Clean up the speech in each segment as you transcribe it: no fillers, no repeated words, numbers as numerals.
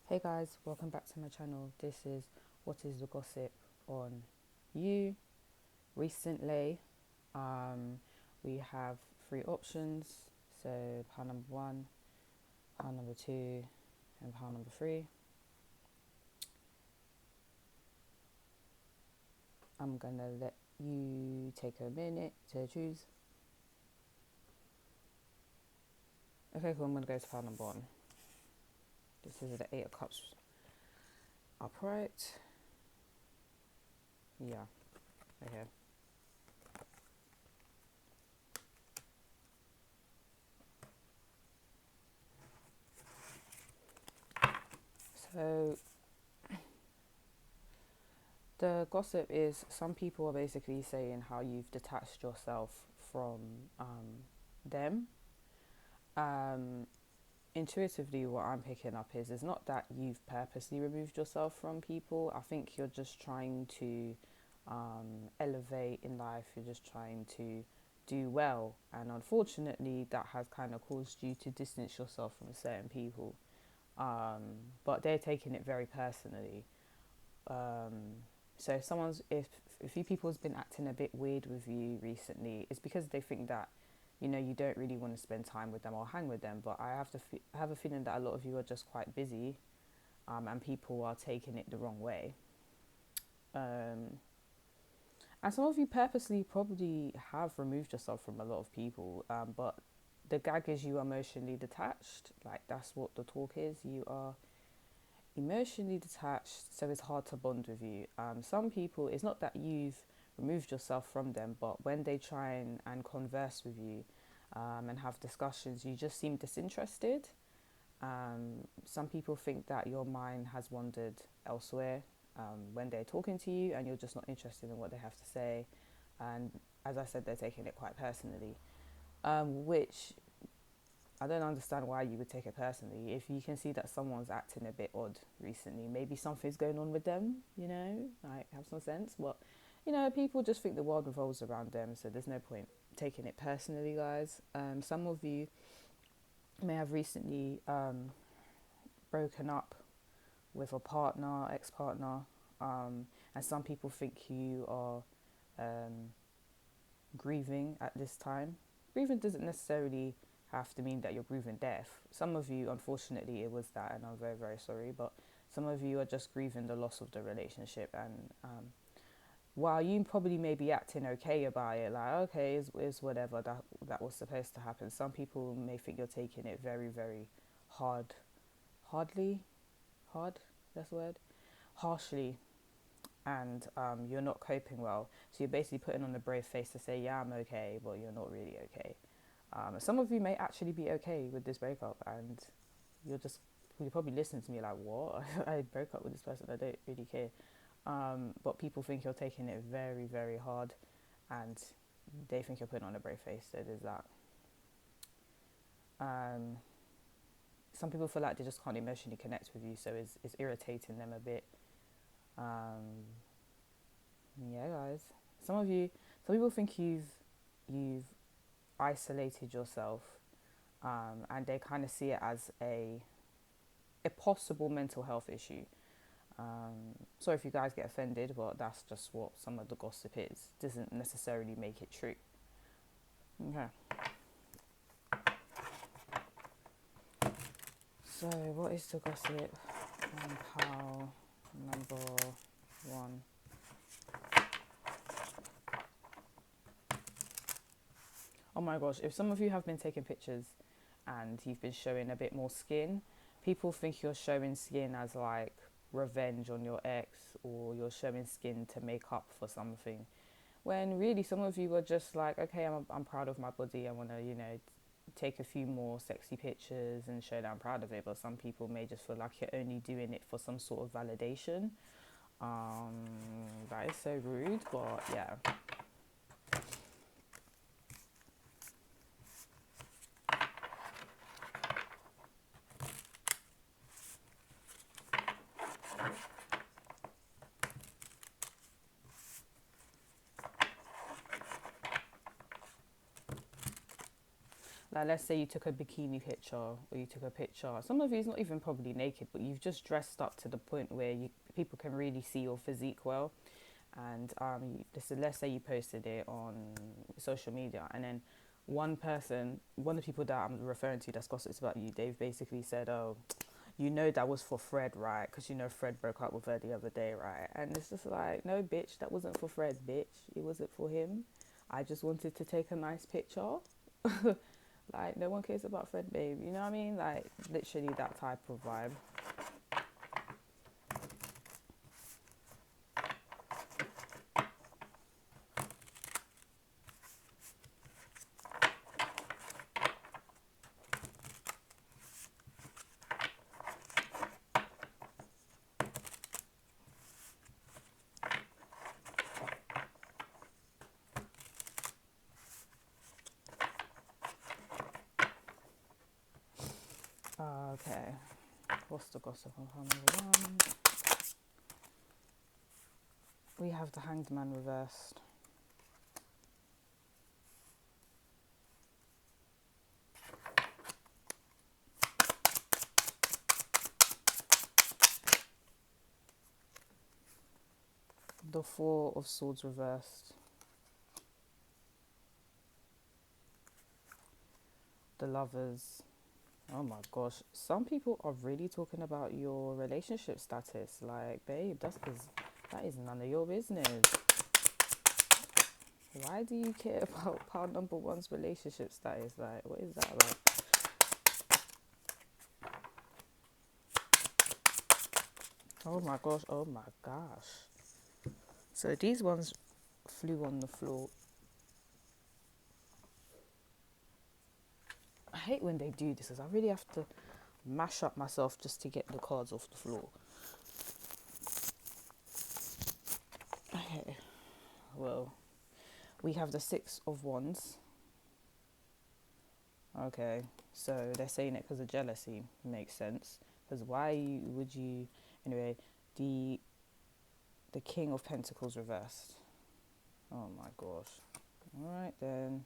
Hey guys, welcome back to my channel. This is what is the gossip on you recently. We have three options. So pile number one, pile number two, and pile number three. I'm gonna let you take a minute to choose. Okay, cool. I'm gonna go to pile number one. This is the Eight of Cups upright. Yeah. Okay. So the gossip is some people are basically saying how you've detached yourself from them. Um, Intuitively, what I'm picking up is it's not that you've purposely removed yourself from people. I think you're just trying to elevate in life. You're just trying to do well, and unfortunately, that has kind of caused you to distance yourself from certain people. But they're taking it very personally. So if a few people's been acting a bit weird with you recently, it's because they think that you don't really want to spend time with them or hang with them. But I have a feeling that a lot of you are just quite busy, and people are taking it the wrong way. Um, and some of you purposely probably have removed yourself from a lot of people, but the gag is you are emotionally detached. Like that's what the talk is. You are emotionally detached, so it's hard to bond with you. Some people, it's not that you've removed yourself from them, but when they try and converse with you and have discussions, you just seem disinterested. Some people think that your mind has wandered elsewhere when they're talking to you and you're just not interested in what they have to say. And as I said, they're taking it quite personally, which I don't understand why you would take it personally. If you can see that someone's acting a bit odd recently, maybe something's going on with them, like have some sense. But, people just think the world revolves around them, so there's no point taking it personally, guys. Some of you may have recently broken up with a partner, ex-partner, and some people think you are um, grieving at this time. Grieving doesn't necessarily have to mean that you're grieving death. Some of you, unfortunately, it was that, and I'm very, very sorry. But some of you are just grieving the loss of the relationship. And while you probably may be acting okay about it, like, okay, it's whatever, that was supposed to happen, some people may think you're taking it very, very hard, hardly, hard, that's the word, harshly, and you're not coping well. So you're basically putting on a brave face to say, yeah, I'm okay, but you're not really okay. Some of you may actually be okay with this breakup, and you're probably listening to me like, what? I broke up with this person, I don't really care. But people think you're taking it very, very hard, and they think you're putting on a brave face, so there's that. Um, some people feel like they just can't emotionally connect with you, so it's irritating them a bit. Um, yeah, guys. Some people think you've isolated yourself, and they kind of see it as a possible mental health issue. Sorry if you guys get offended, but that's just what some of the gossip is. Doesn't necessarily make it true. Okay. So what is the gossip on pile number one? Oh my gosh, if some of you have been taking pictures and you've been showing a bit more skin, people think you're showing skin as like revenge on your ex, or you're showing skin to make up for something. When really some of you are just like, okay, I'm proud of my body, I want to, take a few more sexy pictures and show that I'm proud of it. But some people may just feel like you're only doing it for some sort of validation. That is so rude, but yeah. Like, let's say you took a bikini picture, or you took a picture. Some of you is not even probably naked, but you've just dressed up to the point where people can really see your physique well. And let's say you posted it on social media, and then one of the people that I'm referring to that's gossips about you, they've basically said, "Oh, you know that was for Fred, right? Because you know Fred broke up with her the other day, right?" And it's just like, no, bitch, that wasn't for Fred, bitch. It wasn't for him. I just wanted to take a nice picture. Like, no one cares about Fred, babe. You know what I mean? Like, literally that type of vibe. Okay. What's the gossip on number one? We have the Hanged Man reversed. The Four of Swords reversed. The Lovers. Oh my gosh. Some people are really talking about your relationship status. Like, babe, that is none of your business. Why do you care about pile number one's relationship status? Like, what is that about? Oh my gosh, oh my gosh. So these ones flew on the floor. I hate when they do this because I really have to mash up myself just to get the cards off the floor. Okay, well, we have the Six of Wands. Okay, so they're saying it because of jealousy. Makes sense. Because why would you... Anyway, the King of Pentacles reversed. Oh my gosh. Alright then.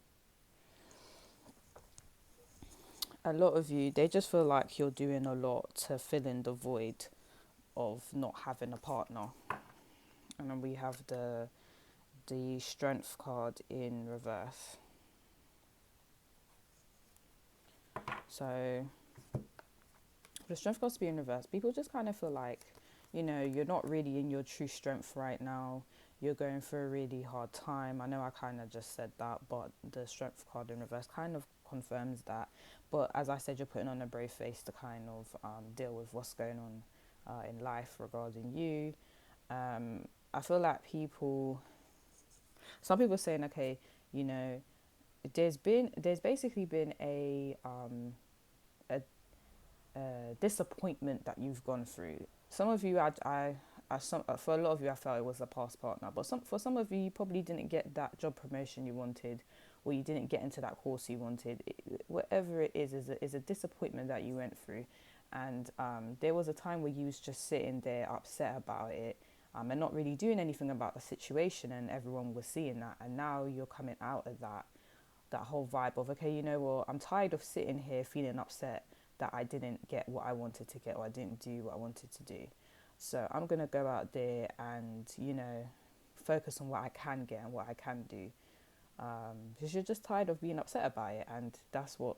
A lot of you, they just feel like you're doing a lot to fill in the void of not having a partner. And then we have the Strength card in reverse. So the Strength card's being reversed. People just kind of feel like, you're not really in your true strength right now. You're going through a really hard time. I know I kind of just said that, but the Strength card in reverse kind of confirms that. But as I said, you're putting on a brave face to kind of deal with what's going on in life regarding you. I feel like some people are saying, okay, there's basically been a disappointment that you've gone through. Some of you, for a lot of you, I felt it was a past partner. But for some of you, you probably didn't get that job promotion you wanted, or you didn't get into that course you wanted. Whatever it is a disappointment that you went through. And there was a time where you was just sitting there upset about it, and not really doing anything about the situation, and everyone was seeing that. And now you're coming out of that whole vibe of, okay, I'm tired of sitting here feeling upset that I didn't get what I wanted to get, or I didn't do what I wanted to do. So I'm going to go out there and, focus on what I can get and what I can do. Because you're just tired of being upset about it. And that's what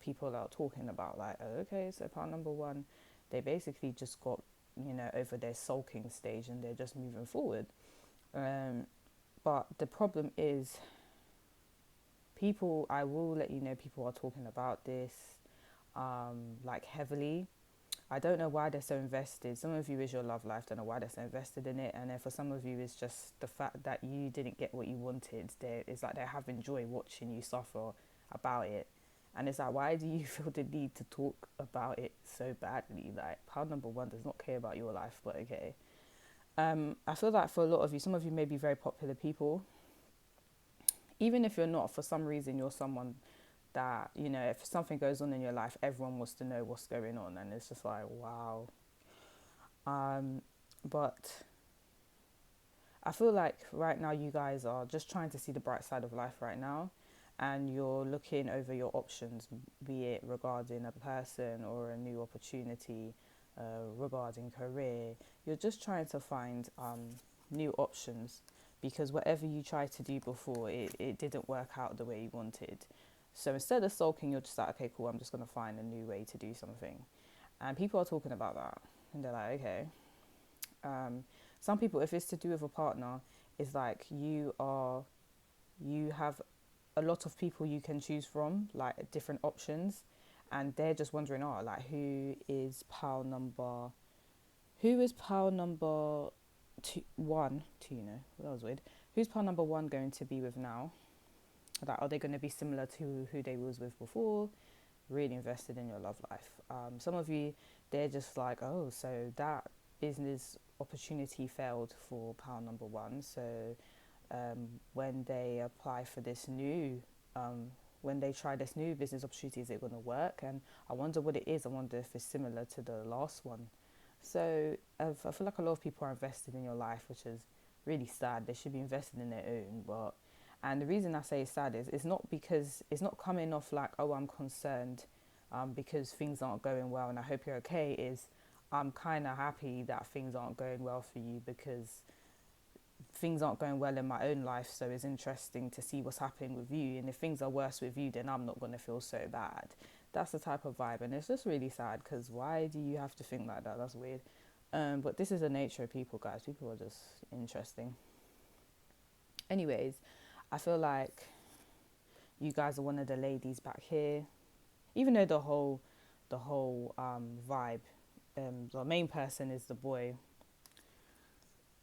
people are talking about. Like, oh, okay, so part number one, they basically just got, over their sulking stage, and they're just moving forward. But the problem is, I will let you know, people are talking about this like heavily. I don't know why they're so invested. Some of you is your love life, don't know why they're so invested in it. And then for some of you, it's just the fact that you didn't get what you wanted. It's like they're having joy watching you suffer about it. And it's like, why do you feel the need to talk about it so badly? Like, pile number one does not care about your life, but okay. I feel like for a lot of you, some of you may be very popular people. Even if you're not, for some reason, you're someone that, if something goes on in your life, everyone wants to know what's going on. And it's just like, wow. But I feel like right now you guys are just trying to see the bright side of life right now. and you're looking over your options, be it regarding a person or a new opportunity, regarding career. You're just trying to find new options, because whatever you tried to do before, it didn't work out the way you wanted. So instead of sulking, you're just like, okay, cool, I'm just going to find a new way to do something. And people are talking about that. And they're like, okay. Some people, if it's to do with a partner, it's like you have a lot of people you can choose from, like different options. And they're just wondering, oh, like who is pile number two, that was weird. Who's pile number one going to be with now? Like, are they going to be similar to who they was with before? Really invested in your love life. Some of you, they're just like, oh, so that business opportunity failed for pile number one. So when they apply for this new, when they try this new business opportunity, is it going to work? And I wonder what it is. I wonder if it's similar to the last one. So I feel like a lot of people are invested in your life, which is really sad. They should be invested in their own. And the reason I say it's sad is it's not because it's not coming off like, oh, I'm concerned because things aren't going well and I hope you're okay. Is I'm kind of happy that things aren't going well for you, because things aren't going well in my own life. So it's interesting to see what's happening with you. And if things are worse with you, then I'm not going to feel so bad. That's the type of vibe. And it's just really sad, because why do you have to think like that? That's weird. But this is the nature of people, guys. People are just interesting. Anyways, I feel like you guys are one of the ladies back here. Even though the whole vibe, the main person is the boy.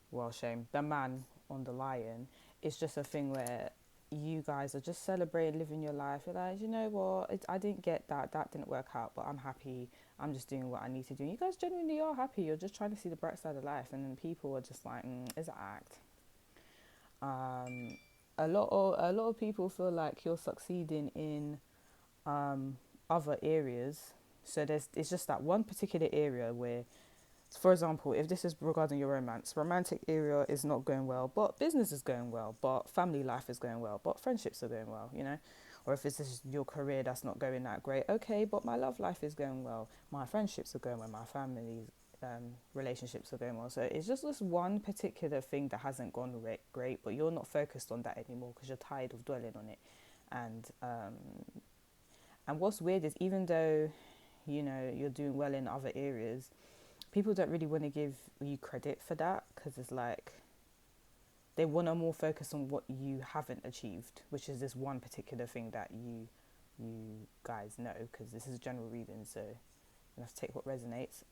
Well, shame. The man on the lion. It's just a thing where you guys are just celebrating living your life. You're like, you know what? I didn't get that. That didn't work out, but I'm happy. I'm just doing what I need to do. And you guys genuinely are happy. You're just trying to see the bright side of life. And then people are just like, it's an act. A lot of people feel like you're succeeding in other areas. So it's just that one particular area where, for example, if this is regarding your romantic area is not going well, but business is going well, but family life is going well, but friendships are going well, or if it's just your career that's not going that great, okay, but my love life is going well, my friendships are going well, my family relationships are going well. So it's just this one particular thing that hasn't gone great, but you're not focused on that anymore because you're tired of dwelling on it. And what's weird is, even though you're doing well in other areas, people don't really want to give you credit for that, because it's like they want to more focus on what you haven't achieved, which is this one particular thing that you guys know, because this is a general reading, so you have to take what resonates.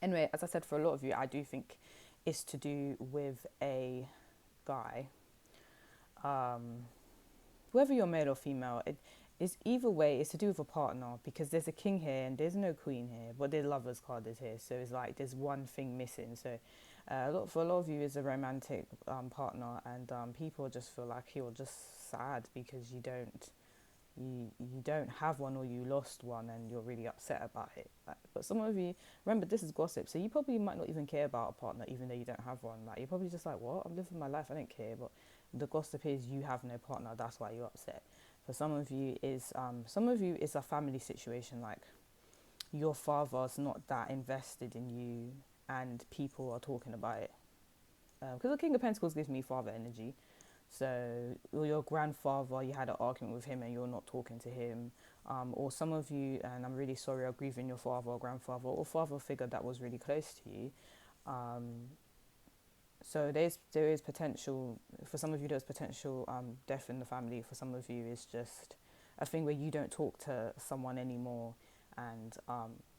Anyway, as I said, for a lot of you, I do think it's to do with a guy. Whether you're male or female, it's either way, it's to do with a partner, because there's a king here and there's no queen here, but the lover's card is here. So it's like there's one thing missing. So for a lot of you, is a romantic partner, and people just feel like you're just sad because you don't have one, or you lost one and you're really upset about it. But some of you, remember, this is gossip, so you probably might not even care about a partner even though you don't have one. Like, you're probably just like, what, I'm living my life, I don't care. But the gossip is you have no partner, that's why you're upset. For some of you is a family situation, like your father's not that invested in you and people are talking about it, because the King of Pentacles gives me father energy. So your grandfather, you had an argument with him and you're not talking to him. Or some of you, and I'm really sorry, are grieving your father or grandfather or father figure that was really close to you. So there is potential, for some of you there's potential death in the family. For some of you it's just a thing where you don't talk to someone anymore, and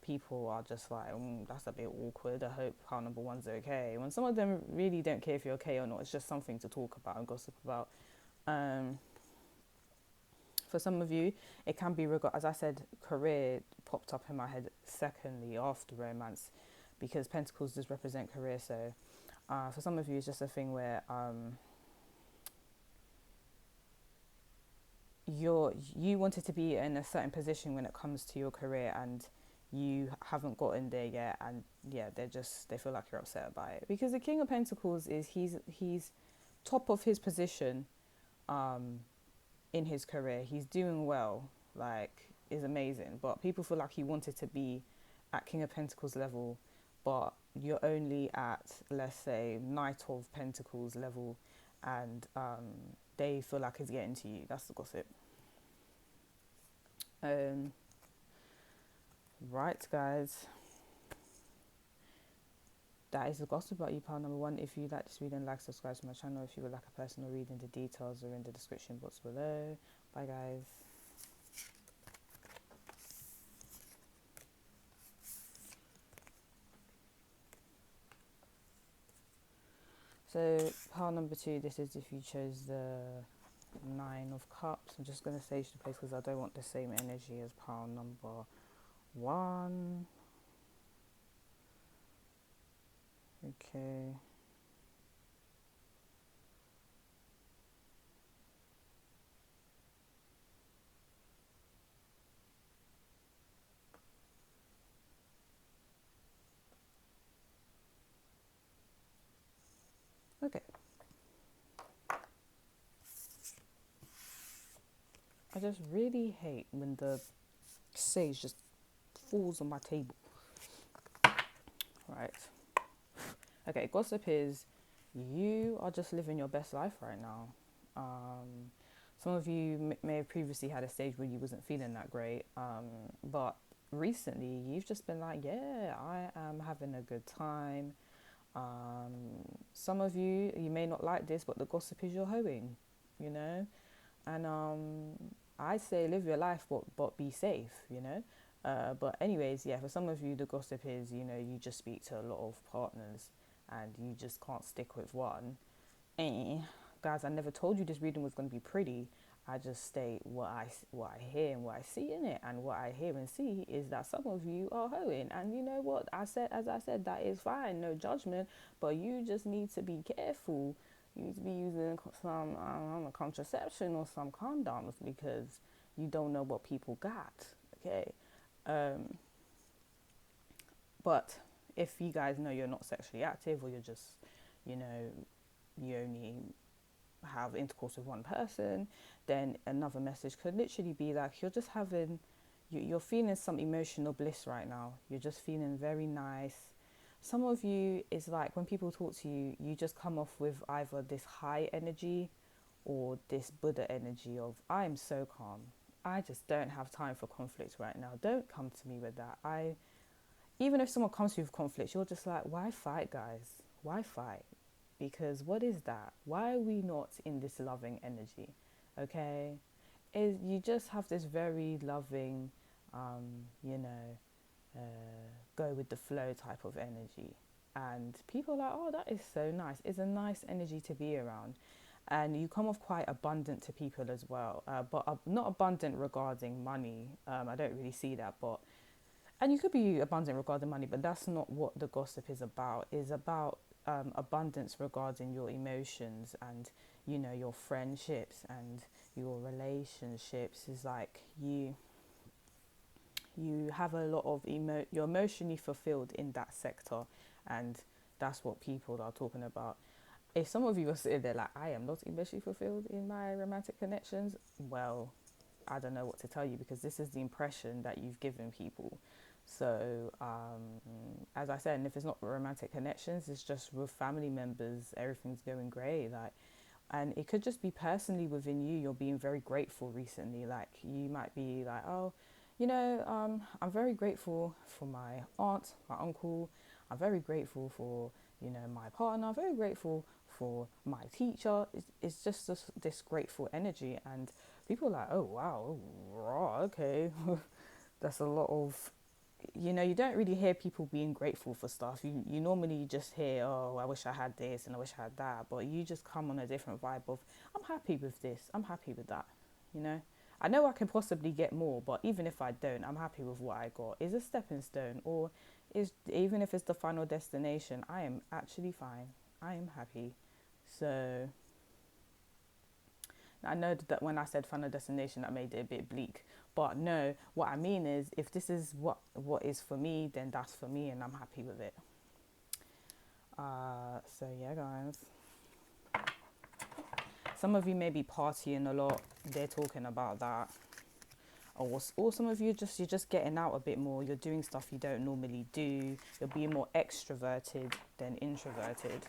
people are just like, that's a bit awkward, I hope pile number one's okay. When some of them really don't care if you're okay or not, it's just something to talk about and gossip about. For some of you, it can be, as I said, career popped up in my head secondly after romance, because Pentacles does represent career. So for some of you, it's just a thing where you wanted to be in a certain position when it comes to your career, and you haven't gotten there yet, and they feel like you're upset about it, because the King of Pentacles is he's top of his position, in his career. He's doing well, like, is amazing. But people feel like he wanted to be at King of Pentacles level, but you're only at, let's say, Knight of Pentacles level, and they feel like he's getting to you. That's the gossip. Right, guys. That is the gossip about you, pile number one. If you like this reading, like, subscribe to my channel. If you would like a personal reading, the details are in the description box below. Bye, guys. So, pile number two, this is if you chose the Nine of Cups. I'm just going to sage the place because I don't want the same energy as pile number one. Okay. Okay. I just really hate when the sage just falls on my table. Right. Okay, gossip is you are just living your best life right now. Some of you may have previously had a stage where you wasn't feeling that great, but recently you've just been like, yeah, I am having a good time. Some of you may not like this, but the gossip is you're hoeing, you know, and I say live your life, but be safe, you know. But anyways, yeah, for some of you the gossip is, you know, you just speak to a lot of partners and you just can't stick with one. Guys, I never told you this reading was going to be pretty. I just state what I hear and what I see in it, and what I hear and see is that some of you are hoeing, and you know what I said, as I said, that is fine, no judgment, but you just need to be careful. You need to be using some contraception or some condoms, because you don't know what people got. Okay, but if you guys know you're not sexually active, or you're just, you know, you only have intercourse with one person, then another message could literally be like, you're just having, you're feeling some emotional bliss right now. You're just feeling very nice. Some of you, is like when people talk to you, you just come off with either this high energy or this Buddha energy of, I'm so calm. I just don't have time for conflict right now. Don't come to me with that. Even if someone comes to you with conflict, you're just like, why fight, guys? Why fight? Because what is that? Why are we not in this loving energy? Okay, you just have this very loving, you know, go with the flow type of energy, and people are like, oh, that is so nice. It's a nice energy to be around, and you come off quite abundant to people as well, but not abundant regarding money. I don't really see that, but and you could be abundant regarding money, but that's not what the gossip is about. It's about abundance regarding your emotions and, you know, your friendships and your relationships. Is like you have a lot of you're emotionally fulfilled in that sector, and that's what people are talking about. If some of you are sitting there like, I am not emotionally fulfilled in my romantic connections, well, I don't know what to tell you, because this is the impression that you've given people. So, as I said, and if it's not romantic connections, it's just with family members, everything's going great. Like, and it could just be personally within you. You're being very grateful recently. Like, you might be like, oh, you know, I'm very grateful for my aunt, my uncle. I'm very grateful for, you know, my partner. I'm very grateful for my teacher. It's just this grateful energy, and people are like, oh wow, oh, okay. That's a lot of, you know, you don't really hear people being grateful for stuff. You normally just hear, oh, I wish I had this and I wish I had that, but you just come on a different vibe of, I'm happy with this, I'm happy with that, you know. I know I can possibly get more, but even if I don't, I'm happy with what I got. Is a stepping stone, or is, even if it's the final destination, I am actually fine. I am happy. So I know that when I said final destination, that made it a bit bleak. But no, what I mean is, if this is what is for me, then that's for me, and I'm happy with it. So yeah, guys. Some of you may be partying a lot. They're talking about that. Or some of you you're just getting out a bit more. You're doing stuff you don't normally do. You're being more extroverted than introverted.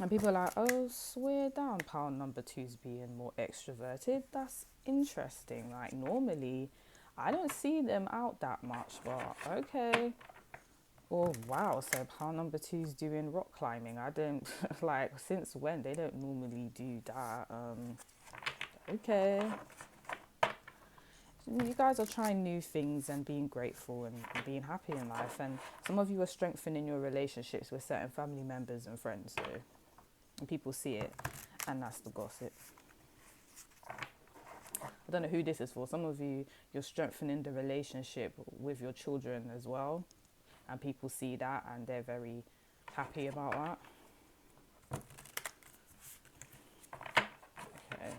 And people are like, oh, swear down, pound number two's being more extroverted. That's interesting. Like, normally, I don't see them out that much, but okay. Oh, wow, so pound number two's doing rock climbing. I don't, like, since when? They don't normally do that. Okay. You guys are trying new things and being grateful and being happy in life. And some of you are strengthening your relationships with certain family members and friends. So, and people see it, and that's the gossip. I don't know who this is for. Some of you, you're strengthening the relationship with your children as well. And people see that and they're very happy about that. Okay.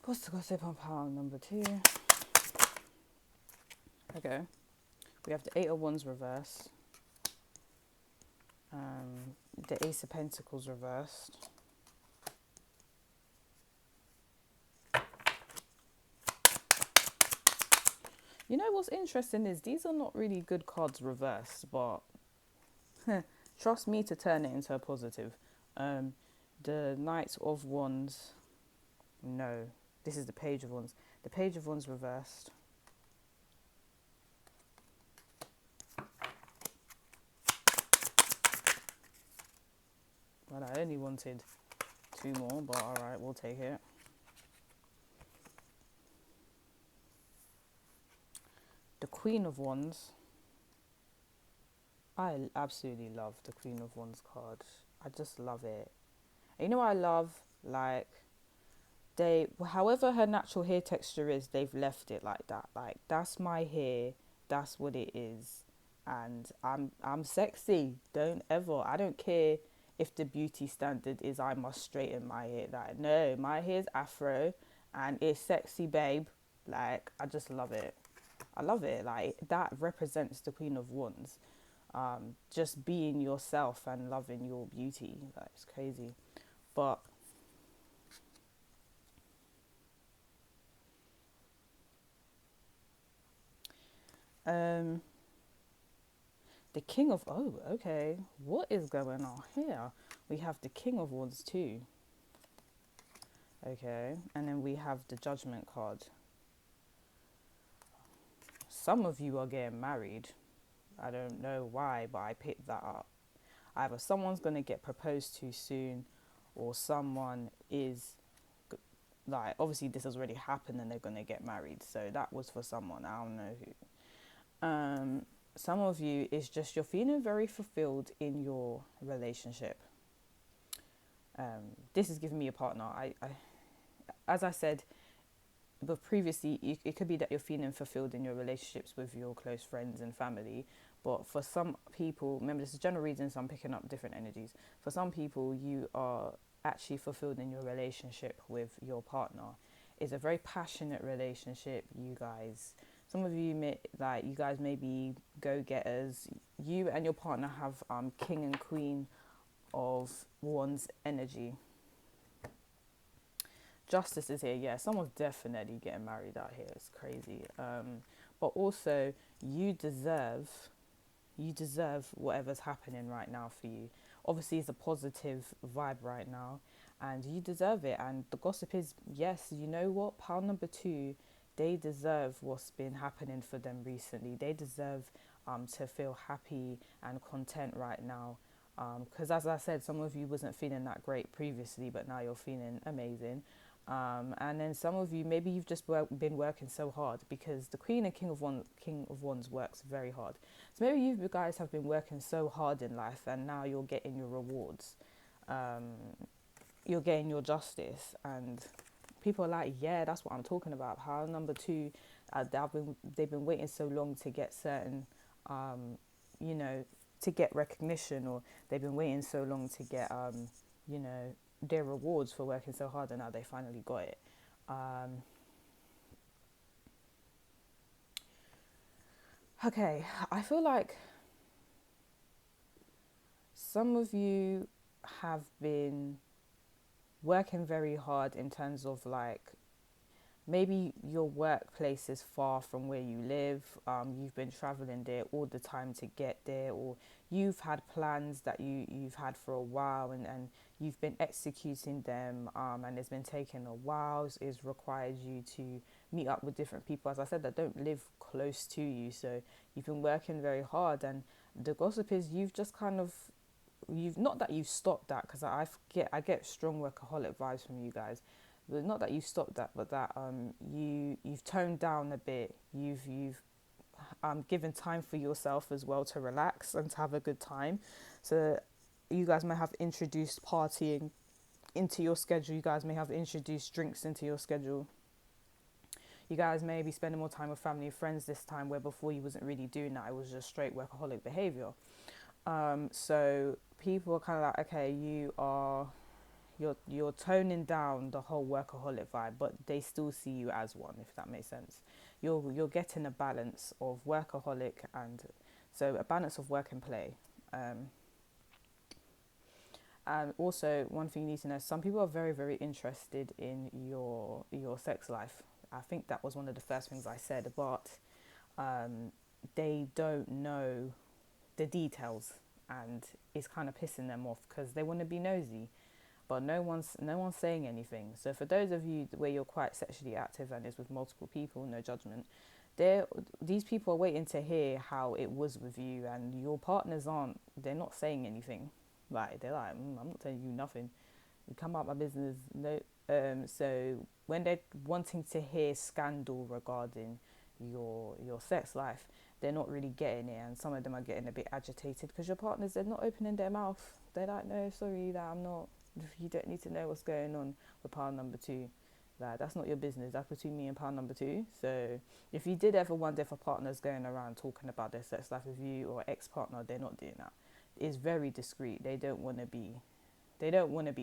What's the gossip on pound number two? Okay. We have the Eight of Wands reversed. The Ace of Pentacles reversed. You know what's interesting is these are not really good cards reversed, but trust me to turn it into a positive. The Knight of Wands, no, this is the Page of Wands. The Page of Wands reversed. Well, I only wanted two more, but alright, we'll take it. The Queen of Wands. I absolutely love the Queen of Wands card. I just love it. And you know what I love? Like, however her natural hair texture is, they've left it like that. Like, that's my hair. That's what it is. And I'm sexy. I don't care if the beauty standard is I must straighten my hair. Like, no, my hair's afro and it's sexy, babe. Like, I just love it. I love it. Like, that represents the Queen of Wands. Just being yourself and loving your beauty. Like, it's crazy. But the King of, okay, what is going on here? We have the King of Wands too. Okay, and then we have the Judgment card. Some of you are getting married. I don't know why, but I picked that up. Either someone's going to get proposed to soon, or someone is, like, obviously this has already happened and they're going to get married. So that was for someone. I don't know who. Some of you, it's just you're feeling very fulfilled in your relationship. This is giving me a partner. I as I said, but previously, it could be that you're feeling fulfilled in your relationships with your close friends and family. But for some people, remember, this is general reasons, so I'm picking up different energies. For some people, you are actually fulfilled in your relationship with your partner. It's a very passionate relationship, you guys. Some of you you guys may be go-getters. You and your partner have King and Queen of Wands energy. Justice is here. Yeah, someone's definitely getting married out here. It's crazy. But also, you deserve whatever's happening right now for you. Obviously, it's a positive vibe right now, and you deserve it. And the gossip is, yes, you know what? Pile number two, they deserve what's been happening for them recently. They deserve to feel happy and content right now. Because as I said, some of you wasn't feeling that great previously, but now you're feeling amazing. And then some of you, maybe you've just been working so hard, because the Queen and King of Wands works very hard. So maybe you guys have been working so hard in life, and now you're getting your rewards. You're getting your justice, and people are like, yeah, that's what I'm talking about. How number two, they've been waiting so long to get certain, you know, to get recognition, or they've been waiting so long to get, you know, their rewards for working so hard, and now they finally got it. Okay, I feel like some of you have been working very hard in terms of like, maybe your workplace is far from where you live. You've been traveling there all the time to get there, or you've had plans that you've had for a while, and you've been executing them, and it's been taking a while. It's required you to meet up with different people, as I said, that don't live close to you. So you've been working very hard, and the gossip is you've just kind of, you've not that you've stopped that, because I get strong workaholic vibes from you guys. But not that you stopped that, but that you've toned down a bit. You've given time for yourself as well to relax and to have a good time. So you guys may have introduced partying into your schedule. You guys may have introduced drinks into your schedule. You guys may be spending more time with family and friends this time, where before you wasn't really doing that. It was just straight workaholic behavior. So people are kind of like, okay, you're toning down the whole workaholic vibe, but they still see you as one, if that makes sense. You're getting a balance of workaholic, and so a balance of work and play. And also, one thing you need to know: some people are very, very interested in your sex life. I think that was one of the first things I said, but they don't know the details, and it's kind of pissing them off because they want to be nosy. But no one's saying anything. So for those of you where you're quite sexually active and it's with multiple people, no judgment, these people are waiting to hear how it was with you, and your partners they're not saying anything. Like, they're like, I'm not telling you nothing. You come out my business. No. So when they're wanting to hear scandal regarding your sex life, they're not really getting it, and some of them are getting a bit agitated because your partners, they're not opening their mouth. They're like, no, sorry, that I'm not. You don't need to know what's going on with partner number two. Like, that's not your business. That's between me and partner number two. So if you did ever wonder if a partner's going around talking about their sex life with you or ex-partner, they're not doing that. It's very discreet. They don't want to be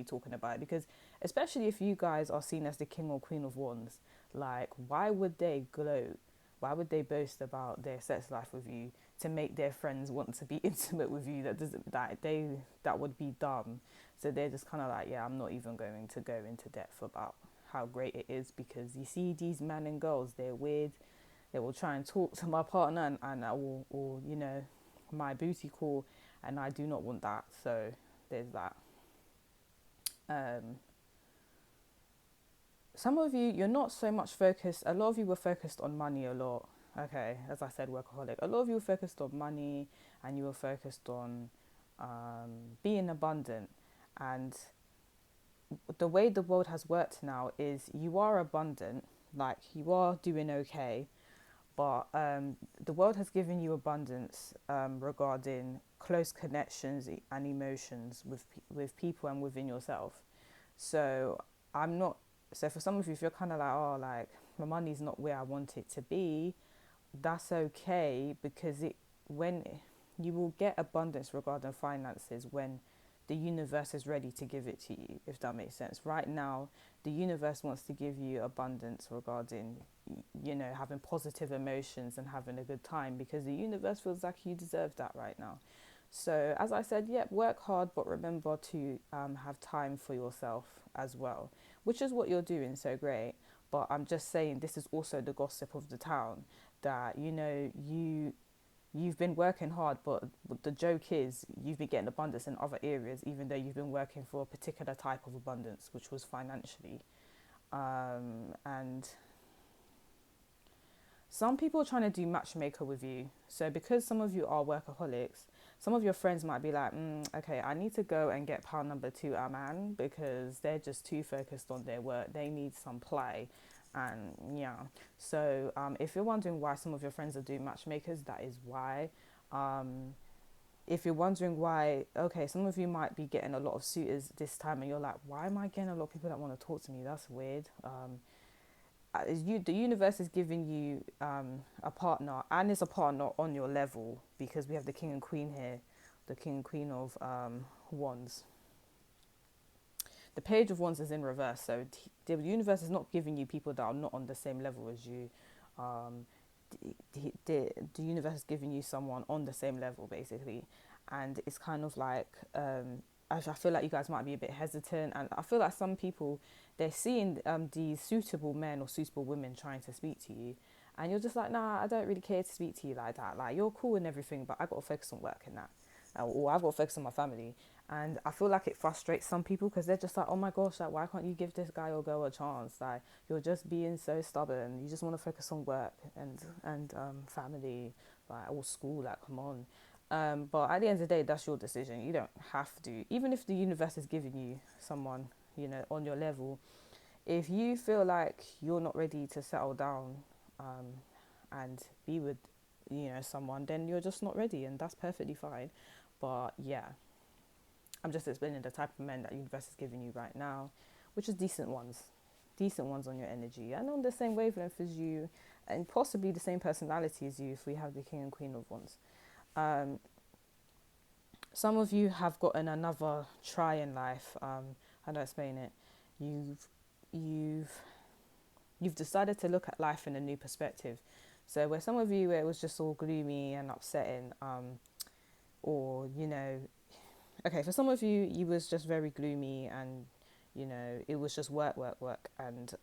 talking about it, because especially if you guys are seen as the king or queen of wands, like, why would they gloat? Why would they boast about their sex life with you to make their friends want to be intimate with you? That would be dumb. So they're just kind of like, yeah, I'm not even going to go into depth about how great it is, because you see these men and girls, they're weird. They will try and talk to my partner, and I will, or, you know, my booty call, and I do not want that. So there's that. Some of you, you're not so much focused. A lot of you were focused on money a lot. Okay, as I said, workaholic. A lot of you were focused on money, and you were focused on being abundant. And the way the world has worked now is you are abundant, like you are doing okay, but the world has given you abundance regarding close connections and emotions with people and within yourself. So so for some of you, if you're kind of like, oh, like, my money's not where I want it to be, that's okay, because when you will get abundance regarding finances when the universe is ready to give it to you, if that makes sense. Right now, the universe wants to give you abundance regarding, you know, having positive emotions and having a good time, because the universe feels like you deserve that right now. So as I said, work hard, but remember to have time for yourself as well, which is what you're doing so great. But I'm just saying, this is also the gossip of the town, that, you know, you've been working hard, but the joke is you've been getting abundance in other areas, even though you've been working for a particular type of abundance, which was financially. And Some people are trying to do matchmaker with you. So because some of you are workaholics, some of your friends might be like, okay, I need to go and get pound number two a man because they're just too focused on their work. They need some play. And yeah, so if you're wondering why some of your friends are doing matchmakers, that is why. Um, if you're wondering why, okay, some of you might be getting a lot of suitors this time and you're like, why am I getting a lot of people that want to talk to me? That's weird. The universe is giving you a partner, and it's a partner on your level, because we have the king and queen here, the king and queen of wands. The page of wands is in reverse, so the universe is not giving you people that are not on the same level as you. um, the universe is giving you someone on the same level, basically. And it's kind of like, I feel like you guys might be a bit hesitant, and I feel like some people, they're seeing these suitable men or suitable women trying to speak to you, and you're just like, nah, I don't really care to speak to you like that. Like, you're cool and everything, but I got to focus on work and that, or I've got to focus on my family. And I feel like it frustrates some people because they're just like, oh my gosh, like, why can't you give this guy or girl a chance? Like, you're just being so stubborn. You just want to focus on work and family, like, or school. Like, come on. But at the end of the day, that's your decision. You don't have to. Even if the universe is giving you someone, on your level, if you feel like you're not ready to settle down and be with, someone, then you're just not ready, and that's perfectly fine. But yeah, I'm just explaining the type of men that universe is giving you right now, which is decent ones on your energy and on the same wavelength as you, and possibly the same personality as you if we have the king and queen of wands. Um, some of you have gotten another try in life. How do I explain it? You've you've you've decided to look at life in a new perspective. So where some of you, where it was just all gloomy and upsetting, or okay, for some of you, you was just very gloomy, and it was just work, work, work, and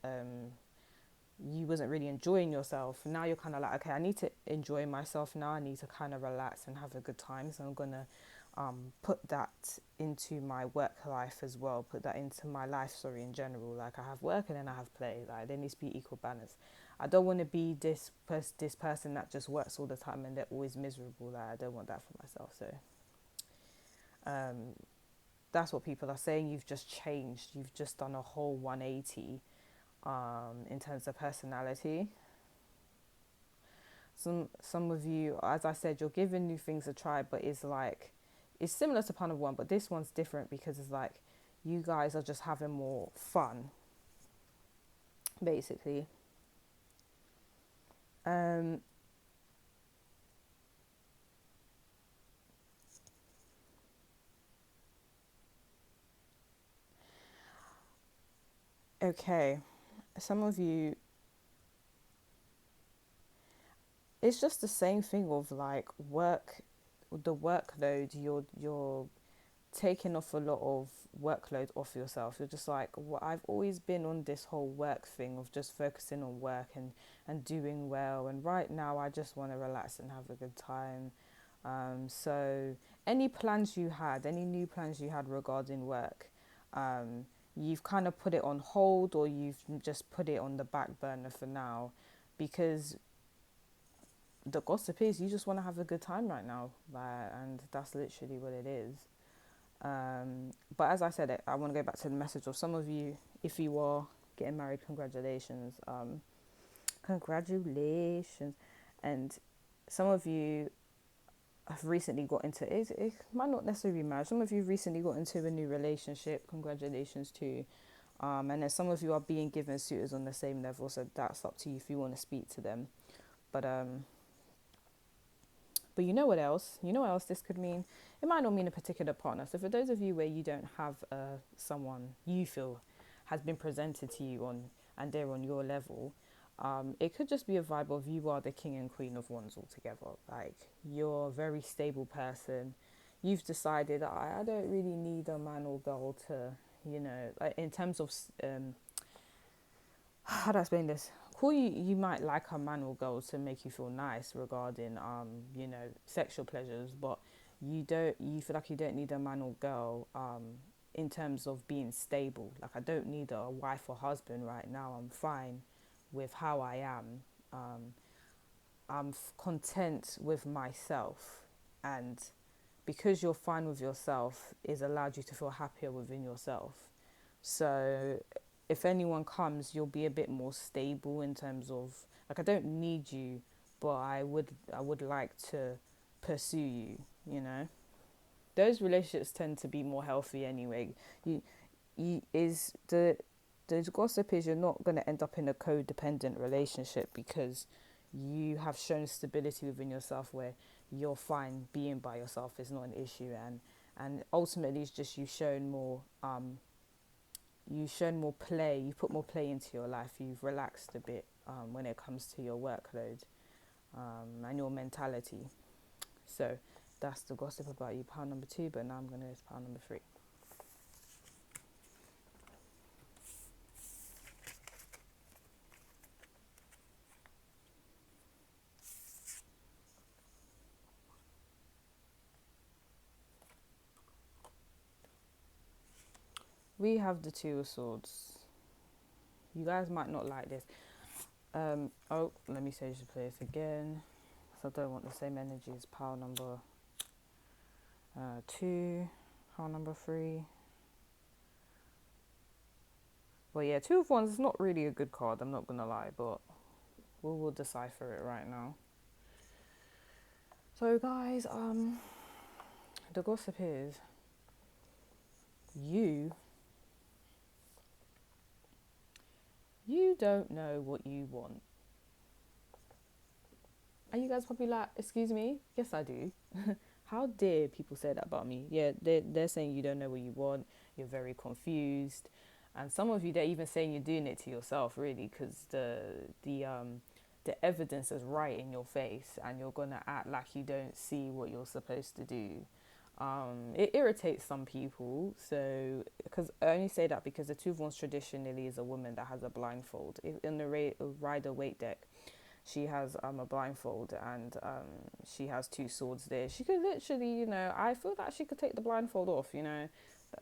you wasn't really enjoying yourself. Now you're kind of like, okay, I need to enjoy myself now. I need to kind of relax and have a good time. So I'm gonna put that into my work life as well. Put that into my life, sorry, in general. Like, I have work and then I have play. Like, there needs to be equal balance. I don't want to be this person that just works all the time and they're always miserable. Like, I don't want that for myself. So um, that's what people are saying. You've just changed. You've just done a whole 180 in terms of personality. Some of you, as I said, you're giving new things a try, but it's similar to Pan of One, but this one's different because it's like you guys are just having more fun, basically. Um, okay, some of you, it's just the same thing of like work, the workload. You're taking off a lot of workload off yourself. You're just like, well, I've always been on this whole work thing of just focusing on work and doing well. And right now, I just want to relax and have a good time. So any new plans you had regarding work, you've kind of put it on hold, or you've just put it on the back burner for now, because the gossip is you just want to have a good time right now, and that's literally what it is. But as I said, I want to go back to the message of some of you. If you are getting married, congratulations, congratulations. And some of you have recently got into it. It might not necessarily be marriage. Some of you have recently got into a new relationship. Congratulations too. And then some of you are being given suitors on the same level, so that's up to you if you want to speak to them. But But you know what else? You know what else this could mean? It might not mean a particular partner. So for those of you where you don't have someone you feel has been presented to you on, and they're on your level, it could just be a vibe of you are the king and queen of wands altogether. Like, you're a very stable person. You've decided I don't really need a man or girl to, like, in terms of how do I explain this? Cool, you might like a man or girl to make you feel nice regarding sexual pleasures, but you feel like you don't need a man or girl in terms of being stable. Like, I don't need a wife or husband right now. I'm fine with how I am. content with myself, and because you're fine with yourself is allowed you to feel happier within yourself. So if anyone comes, you'll be a bit more stable in terms of, like, I don't need you, but I would like to pursue you, you know. Those relationships tend to be more healthy anyway. You is the gossip is you're not going to end up in a codependent relationship, because you have shown stability within yourself where you're fine being by yourself is not an issue, and ultimately it's just you've shown more play, you put more play into your life, you've relaxed a bit when it comes to your workload and your mentality. So that's the gossip about you, pile number 2. But now I'm going to go to pile number 3. We have the 2 of Swords. You guys might not like this. Let me sage the place again, because I don't want the same energy as pile number 2, pile number 3. Well, yeah, 2 of Wands is not really a good card, I'm not gonna lie, but we'll decipher it right now. So guys, the gossip is you don't know what you want. And you guys probably like, excuse me? Yes, I do. How dare people say that about me? Yeah, they're saying you don't know what you want, you're very confused. And some of you, they're even saying you're doing it to yourself, really, because the evidence is right in your face, and you're going to act like you don't see what you're supposed to do. It irritates some people. So, because I only say that because the 2 of Wands traditionally is a woman that has a blindfold. In the Rider Waite deck, she has a blindfold, and she has 2 swords there. She could literally, you know, I feel that she could take the blindfold off, you know.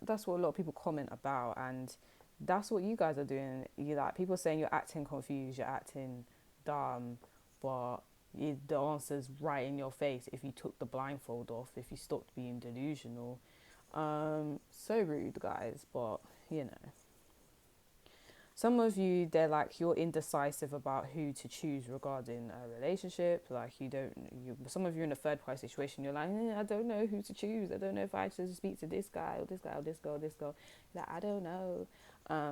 That's what a lot of people comment about, and that's what you guys are doing. You like people saying you're acting confused, you're acting dumb, but the answer's right in your face if you took the blindfold off, if you stopped being delusional. So rude, guys, but you know. Some of you, they're like, you're indecisive about who to choose regarding a relationship. Like, some of you are in a third party situation. You're like, I don't know who to choose. I don't know if I should speak to this guy or this guy or this girl, this girl. Like, I don't know.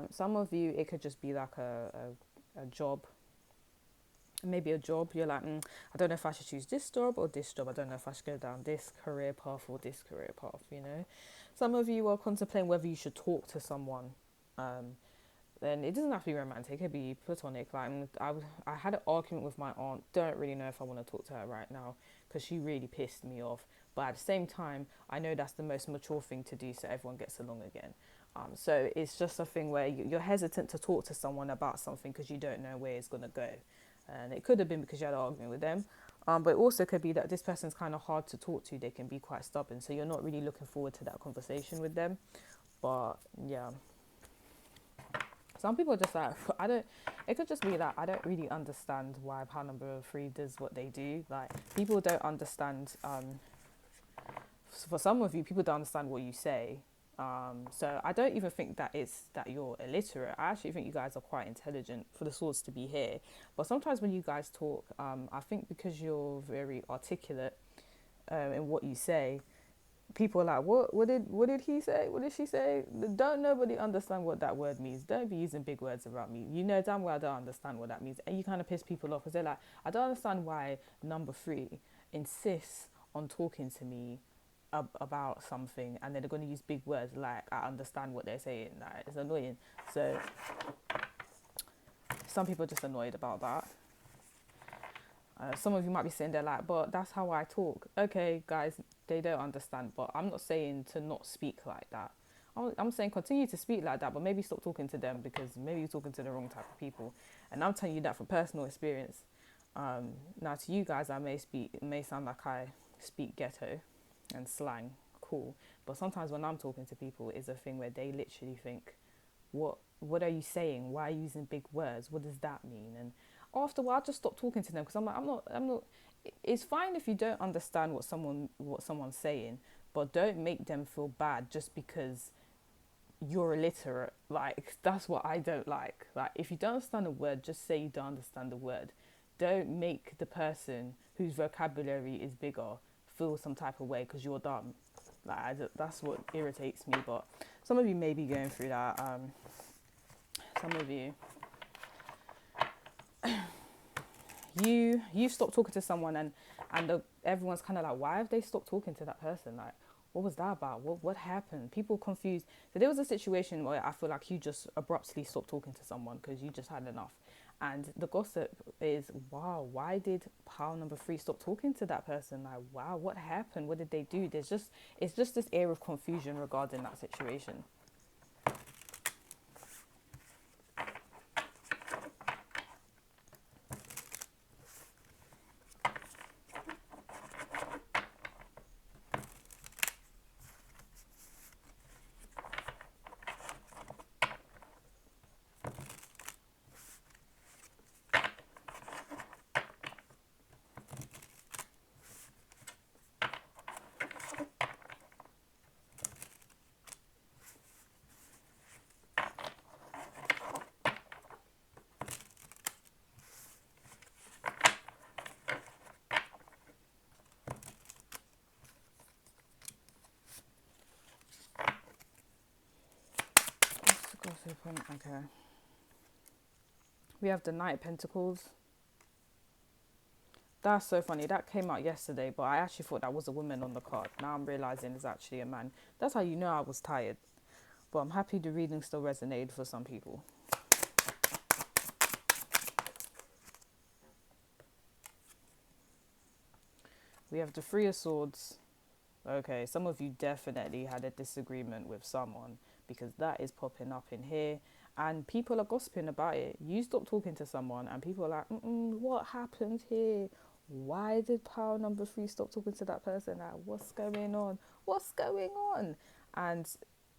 Some of you, it could just be like a job. Maybe a job. You're like, I don't know if I should choose this job or this job. I don't know if I should go down this career path or this career path, you know. Some of you are contemplating whether you should talk to someone. Then it doesn't have to be romantic. It could be platonic. Like, I had an argument with my aunt. Don't really know if I want to talk to her right now, because she really pissed me off. But at the same time, I know that's the most mature thing to do, so everyone gets along again. So it's just a thing where you're hesitant to talk to someone about something because you don't know where it's going to go. And it could have been because you had an argument with them. But it also could be that this person's kind of hard to talk to. They can be quite stubborn. So you're not really looking forward to that conversation with them. But yeah. Some people are just like, it could just be that I don't really understand why pile number 3 does what they do. Like, people don't understand, for some of you, people don't understand what you say. So I don't even think that it's that you're illiterate. I actually think you guys are quite intelligent for the swords to be here. But sometimes when you guys talk, I think because you're very articulate in what you say, people are like, what did he say? What did she say? Don't nobody understand what that word means. Don't be using big words about me. You know damn well I don't understand what that means. And you kind of piss people off because they're like, I don't understand why number 3 insists on talking to me about something, and then they're going to use big words like, I understand what they're saying. Like, it's annoying. So some people are just annoyed about that. Some of you might be sitting there like, but that's how I talk. Okay, guys, they don't understand, but I'm not saying to not speak like that. I'm saying continue to speak like that, but maybe stop talking to them, because maybe you're talking to the wrong type of people. And I'm telling you that from personal experience. Now to you guys, it may sound like I speak ghetto and slang, cool. But sometimes when I'm talking to people, it's a thing where they literally think, what are you saying? Why are you using big words? What does that mean? And after a while, I just stopped talking to them because I'm not. It's fine if you don't understand what someone's saying, but don't make them feel bad just because you're illiterate. Like, that's what I don't like. Like, if you don't understand a word, just say you don't understand the word. Don't make the person whose vocabulary is bigger feel some type of way because you're dumb. Like, that's what irritates me. But some of you may be going through that. Some of you, you've stopped talking to someone, and everyone's kind of like, why have they stopped talking to that person? Like, what was that about? What happened? People confused. So there was a situation where I feel like you just abruptly stopped talking to someone because you just had enough. And the gossip is, wow, why did pile number 3 stop talking to that person? Like, wow, what happened? What did they do? It's just this air of confusion regarding that situation. Okay. We have the Knight of Pentacles. That's so funny. That came out yesterday, but I actually thought that was a woman on the card. Now I'm realizing it's actually a man. That's how you know I was tired. But I'm happy the reading still resonated for some people. We have the Three of Swords. Okay, some of you definitely had a disagreement with someone because that is popping up in here. And people are gossiping about it. You stop talking to someone and people are like, what happened here? Why did pile number 3 stop talking to that person? Like, what's going on? What's going on? And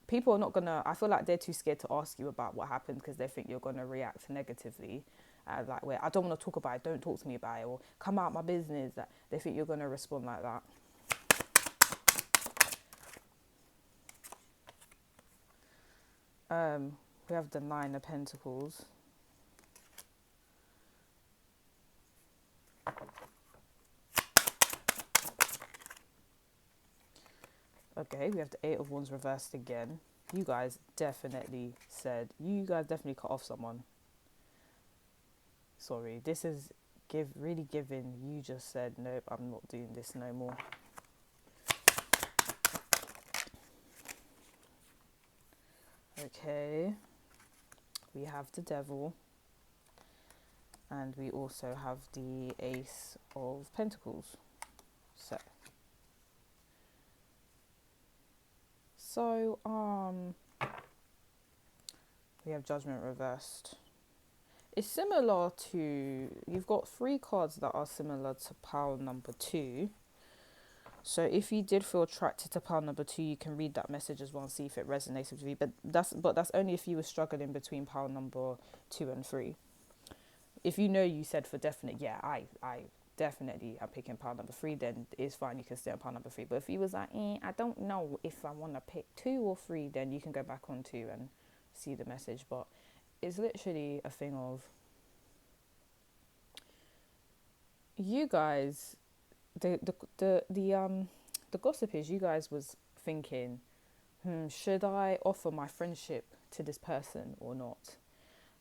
people are not going to, I feel like they're too scared to ask you about what happened because they think you're going to react negatively. Like, where I don't want to talk about it, don't talk to me about it, or come out my business. That they think you're going to respond like that. We have the Nine of Pentacles. Okay, we have the Eight of Wands reversed again. You guys definitely cut off someone. Sorry, this is really giving. You just said, nope, I'm not doing this no more. Okay, we have the Devil. And we also have the Ace of Pentacles. So, we have Judgment reversed. It's similar to, you've got 3 cards that are similar to pile number 2. So if you did feel attracted to pile number 2, you can read that message as well and see if it resonates with you. But that's only if you were struggling between pile number 2 and 3. If you know you said for definite, yeah, I definitely am picking pile number 3, then it's fine, you can stay on pile number 3. But if you was like, I don't know if I want to pick 2 or 3, then you can go back on 2 and see the message. But it's literally a thing of you guys, the gossip is you guys was thinking, should I offer my friendship to this person or not?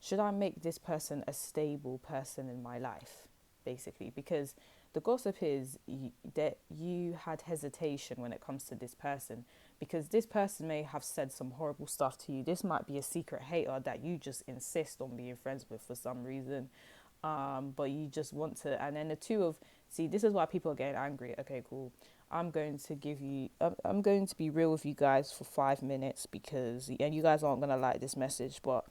Should I make this person a stable person in my life, basically? Because the gossip is that you had hesitation when it comes to this person, because this person may have said some horrible stuff to you. This might be a secret hater that you just insist on being friends with for some reason. But you just want to, and then the two of, see, this is why people are getting angry. Okay, cool. I'm going to be real with you guys for 5 minutes and you guys aren't going to like this message, but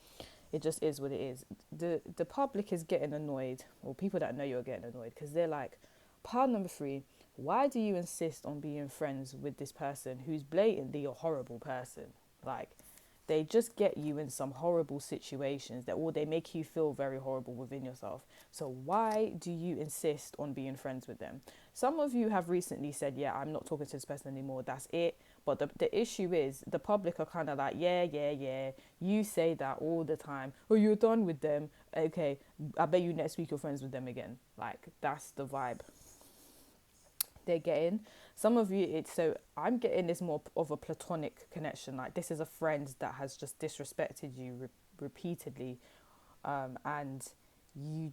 it just is what it is. The public is getting annoyed, or people that know you're getting annoyed, because they're like, part number 3, why do you insist on being friends with this person who's blatantly a horrible person? Like, They just get you in some horrible situations or they make you feel very horrible within yourself. So why do you insist on being friends with them? Some of you have recently said, yeah, I'm not talking to this person anymore, that's it. But the issue is the public are kind of like, yeah, you say that all the time. Oh, you're done with them. Okay, I bet you next week you're friends with them again. Like, that's the vibe they're getting. Some of you, it's so I'm getting this more of a platonic connection. Like, this is a friend that has just disrespected you repeatedly, and you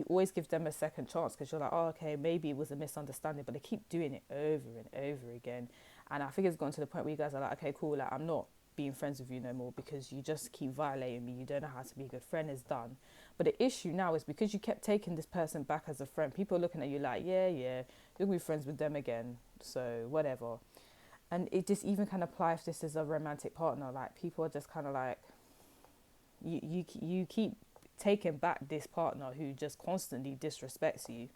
always give them a second chance because you're like, oh, okay, maybe it was a misunderstanding, but they keep doing it over and over again. And I think it's gotten to the point where you guys are like, okay, cool, like, I'm not being friends with you no more because you just keep violating me. You don't know how to be a good friend. Is done. But the issue now is because you kept taking this person back as a friend, people are looking at you like, yeah, you're gonna be friends with them again, so whatever. And it just even can apply if this is a romantic partner. Like, people are just kind of like, you keep taking back this partner who just constantly disrespects you.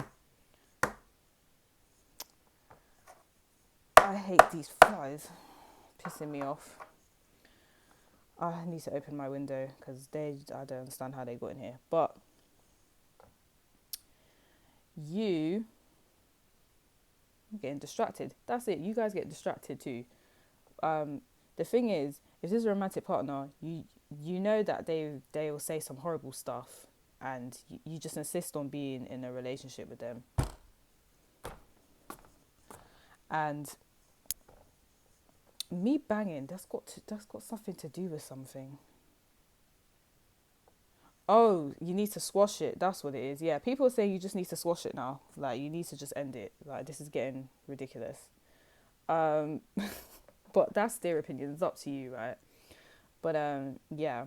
I hate these flies, pissing me off. I need to open my window because I don't understand how they got in here. But I'm getting distracted. That's it. You guys get distracted too. The thing is, if this is a romantic partner, you know that they will say some horrible stuff, and you just insist on being in a relationship with them. And me banging, that's got something to do with something. Oh, you need to squash it. That's what it is. Yeah, people say you just need to squash it now. Like, you need to just end it. Like, this is getting ridiculous. But that's their opinion. It's up to you, right? But yeah,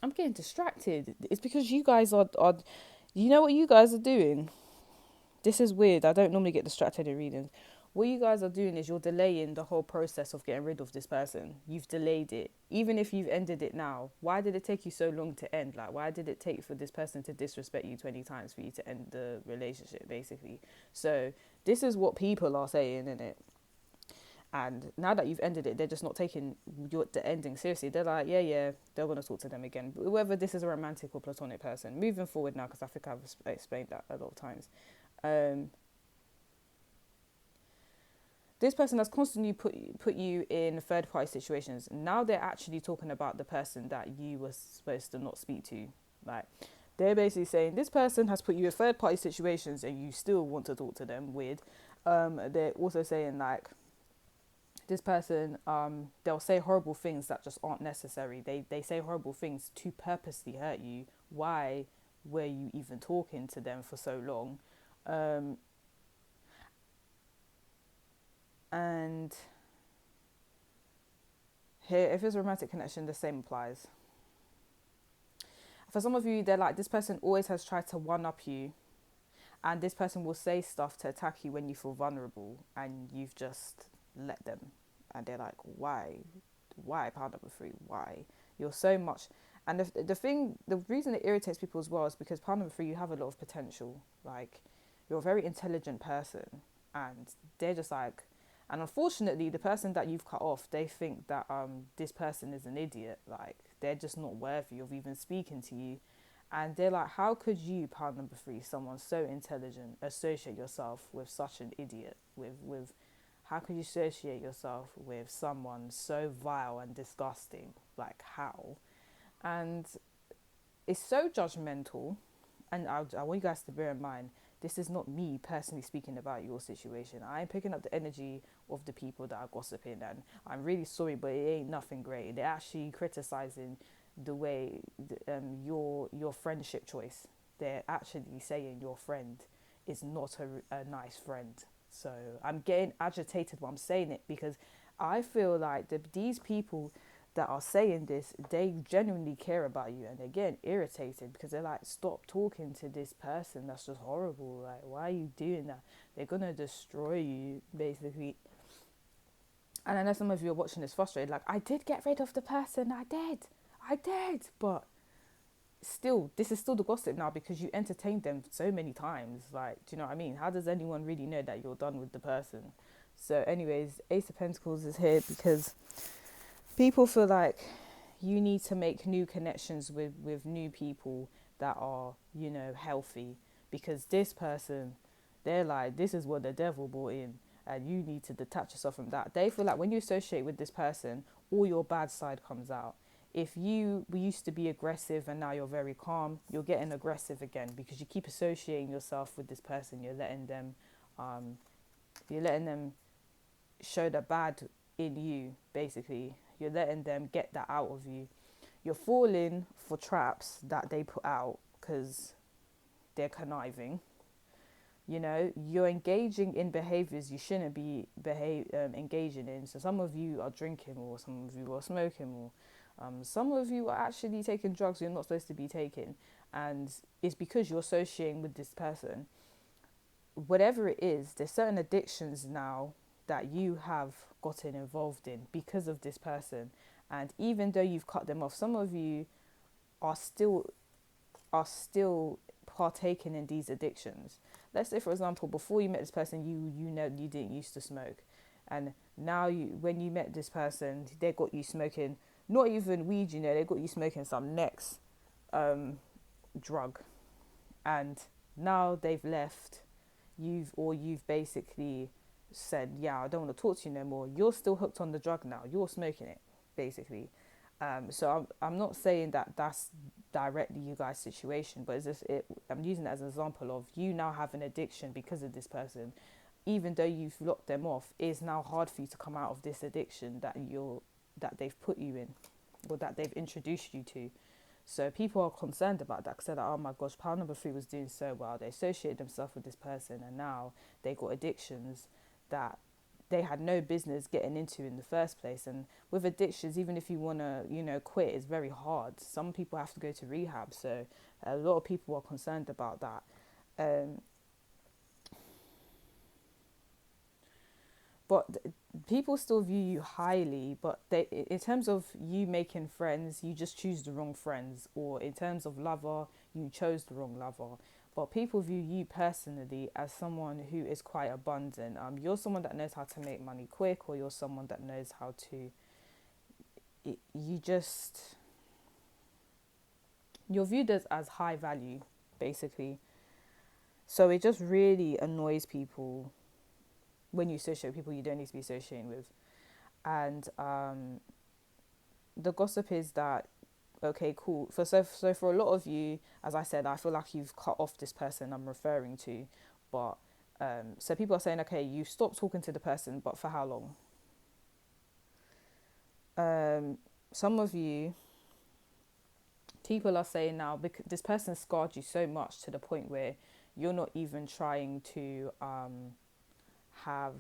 I'm getting distracted. It's because you guys are. You know what you guys are doing? This is weird. I don't normally get distracted in readings. What you guys are doing is you're delaying the whole process of getting rid of this person. You've delayed it. Even if you've ended it now, why did it take you so long to end? Like, why did it take for this person to disrespect you 20 times for you to end the relationship, basically? So this is what people are saying, innit? And now that you've ended it, they're just not taking the ending seriously. They're like, yeah, they're going to talk to them again. Whether this is a romantic or platonic person. Moving forward now, because I think I've explained that a lot of times. This person has constantly put you in third-party situations. Now they're actually talking about the person that you were supposed to not speak to. Like, they're basically saying, this person has put you in third-party situations and you still want to talk to them. Weird. They're also saying, like, this person, they'll say horrible things that just aren't necessary. They say horrible things to purposely hurt you. Why were you even talking to them for so long? And here, if it's a romantic connection, the same applies. For some of you, they're like, this person always has tried to one-up you, and this person will say stuff to attack you when you feel vulnerable, and you've just let them. And they're like, why? Pound number 3, why? You're so much. And the reason it irritates people as well is because pound number 3, you have a lot of potential. Like, you're a very intelligent person, and they're just like, and unfortunately, the person that you've cut off, they think that this person is an idiot. Like, they're just not worthy of even speaking to you. And they're like, how could you, pound number 3, someone so intelligent, associate yourself with such an idiot? With how could you associate yourself with someone so vile and disgusting? Like, how? And it's so judgmental. And I want you guys to bear in mind, this is not me personally speaking about your situation. I'm picking up the energy of the people that are gossiping, and I'm really sorry, but it ain't nothing great. They're actually criticizing the way your friendship choice. They're actually saying your friend is not a nice friend. So I'm getting agitated while I'm saying it, because I feel like these people that are saying this, they genuinely care about you, and they're getting irritated because they're like, stop talking to this person, that's just horrible. Like, why are you doing that? They're gonna destroy you, basically. And I know some of you are watching this frustrated, like, I did get rid of the person, I did, but still, this is still the gossip now because you entertained them so many times. Like, do you know what I mean? How does anyone really know that you're done with the person? So anyways, Ace of Pentacles is here because People feel like you need to make new connections with new people that are, you know, healthy, because this person, they're like, this is what the devil brought in, and you need to detach yourself from that. They feel like when you associate with this person, all your bad side comes out. If you used to be aggressive and now you're very calm, you're getting aggressive again because you keep associating yourself with this person. Um, you're letting them show the bad in you, basically. You're letting them get that out of you. You're falling for traps that they put out because they're conniving. You know, you're engaging in behaviors you shouldn't be engaging in. So some of you are drinking more, some of you are smoking more, some of you are actually taking drugs you're not supposed to be taking, and it's because you're associating with this person. Whatever it is, there's certain addictions now that you have gotten involved in because of this person, and even though you've cut them off, some of you are still partaking in these addictions. Let's say, for example, before you met this person, you know you didn't used to smoke, and now when you met this person, they got you smoking not even weed, you know, they got you smoking some next drug, and now they've left. You've basically said, yeah, I don't want to talk to you no more. You're still hooked on the drug now. You're smoking it, basically. So I'm not saying that that's directly you guys' situation, but I'm using it as an example of you now have an addiction because of this person. Even though you've locked them off, it's now hard for you to come out of this addiction that they've put you in, or that they've introduced you to. So people are concerned about that because they're like, oh my gosh, pile number 3 was doing so well. They associated themselves with this person, and now they got addictions that they had no business getting into in the first place. And with addictions, even if you want to, you know, quit, it's very hard. Some people have to go to rehab. So a lot of people are concerned about that. But people still view you highly, but in terms of you making friends, you just choose the wrong friends, or in terms of lover, you chose the wrong lover. But people view you personally as someone who is quite abundant. You're someone that knows how to make money quick, or you're someone that knows how to. You're viewed as high value, basically. So it just really annoys people when you associate with people you don't need to be associating with. And the gossip is that, okay, cool. So for a lot of you, as I said, I feel like you've cut off this person I'm referring to. But so people are saying, okay, you stopped talking to the person, but for how long? Some of you, people are saying now, because this person scarred you so much to the point where you're not even trying to have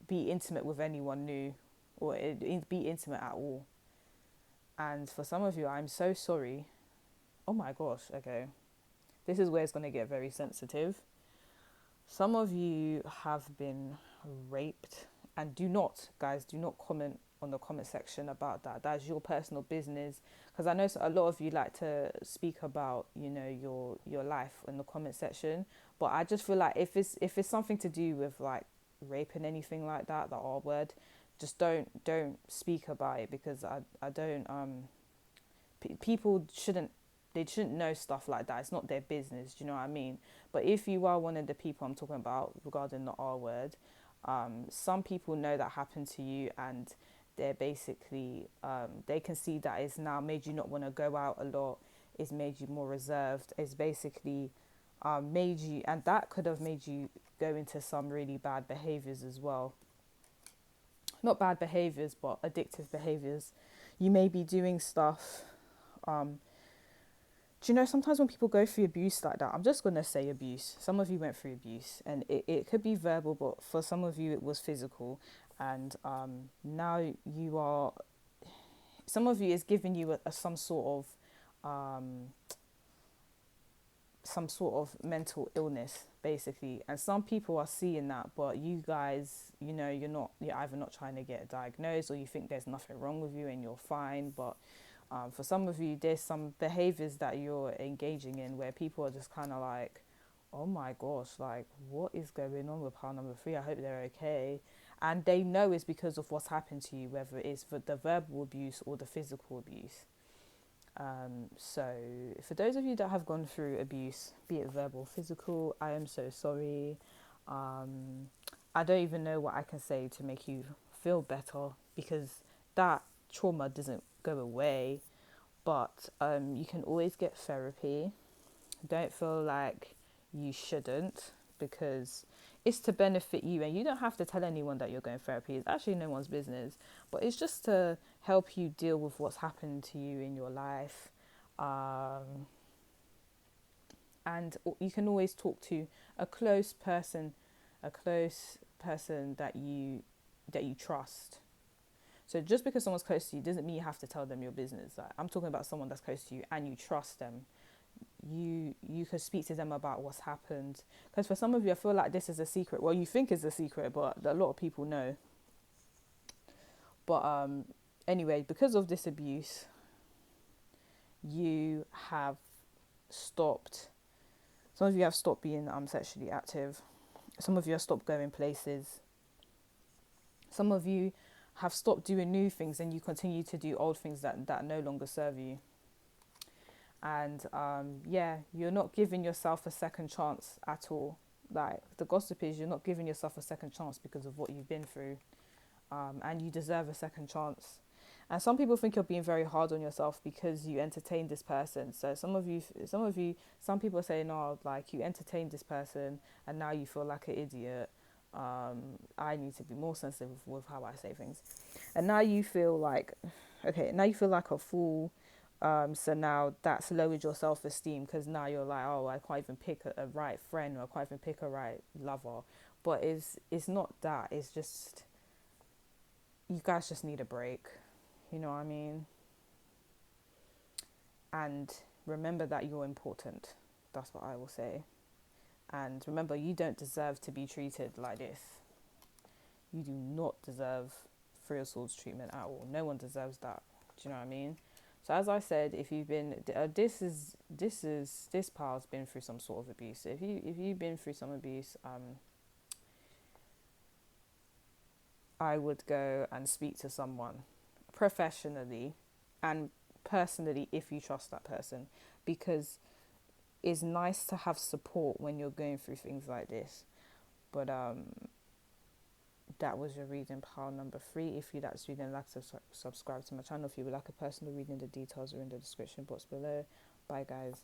be intimate with anyone new, or be intimate at all. And for some of you, I'm so sorry. Oh my gosh, okay. This is where it's going to get very sensitive. Some of you have been raped, and do not comment on the comment section about that. That's your personal business, because I know a lot of you like to speak about, you know, your life in the comment section, but I just feel like if it's something to do with like rape and anything like that, the R word, just don't speak about it, because I don't people shouldn't know stuff like that. It's not their business. Do you know what I mean? But if you are one of the people I'm talking about regarding the R word, some people know that happened to you, and they're basically they can see that it's now made you not want to go out a lot. It's made you more reserved. It's basically made you, and that could have made you go into some really bad behaviors as well. Not bad behaviors, but addictive behaviors. You may be doing stuff. Do you know, sometimes when people go through abuse like that, I'm just going to say abuse. Some of you went through abuse, and it could be verbal, but for some of you it was physical. And now you are, some of you is giving you some sort of mental illness, basically. And some people are seeing that, but you guys, you know, you're either not trying to get diagnosed, or you think there's nothing wrong with you and you're fine. But for some of you, there's some behaviors that you're engaging in where people are just kind of like, oh my gosh, like, what is going on with pile number 3? I hope they're okay. and they know it's because of what's happened to you, whether it's for the verbal abuse or the physical abuse. So for those of you that have gone through abuse, be it verbal or physical, I am so sorry. I don't even know what I can say to make you feel better, because that trauma doesn't go away, but you can always get therapy. Don't feel like you shouldn't, because it's to benefit you, and you don't have to tell anyone that you're going therapy. It's actually no one's business, but it's just to help you deal with what's happened to you in your life. um, and you can always talk to a close person, that you trust. So just because someone's close to you doesn't mean you have to tell them your business. Like, I'm talking about someone that's close to you and you trust them. You could speak to them about what's happened, because for some of you, I feel like this is a secret. Well, you think it's a secret, but a lot of people know. But anyway, because of this abuse, you have stopped. Some of you have stopped being sexually active. Some of you have stopped going places. Some of you have stopped doing new things, and you continue to do old things that no longer serve you. And you're not giving yourself a second chance at all. Like, the gossip is, you're not giving yourself a second chance because of what you've been through, and you deserve a second chance. And some people think you're being very hard on yourself because you entertain this person. So some people say, no, like, you entertained this person and now you feel like an idiot. I need to be more sensitive with how I say things. And now you feel like, a fool. So now that's lowered your self-esteem, because now you're like, oh, I can't even pick a right friend, or I can't even pick a right lover. But it's not that. It's just, you guys just need a break. You know what I mean? And remember that you're important. That's what I will say. And remember, you don't deserve to be treated like this. You do not deserve Three of Swords treatment at all. No one deserves that. Do you know what I mean? So as I said, if you've been, this pal's been through some sort of abuse. So if you've been through some abuse, I would go and speak to someone professionally and personally, if you trust that person, because it's nice to have support when you're going through things like this. But that was your reading, pile number 3. If you like this reading, like to subscribe to my channel. If you would like a personal reading, the details are in the description box below. Bye guys.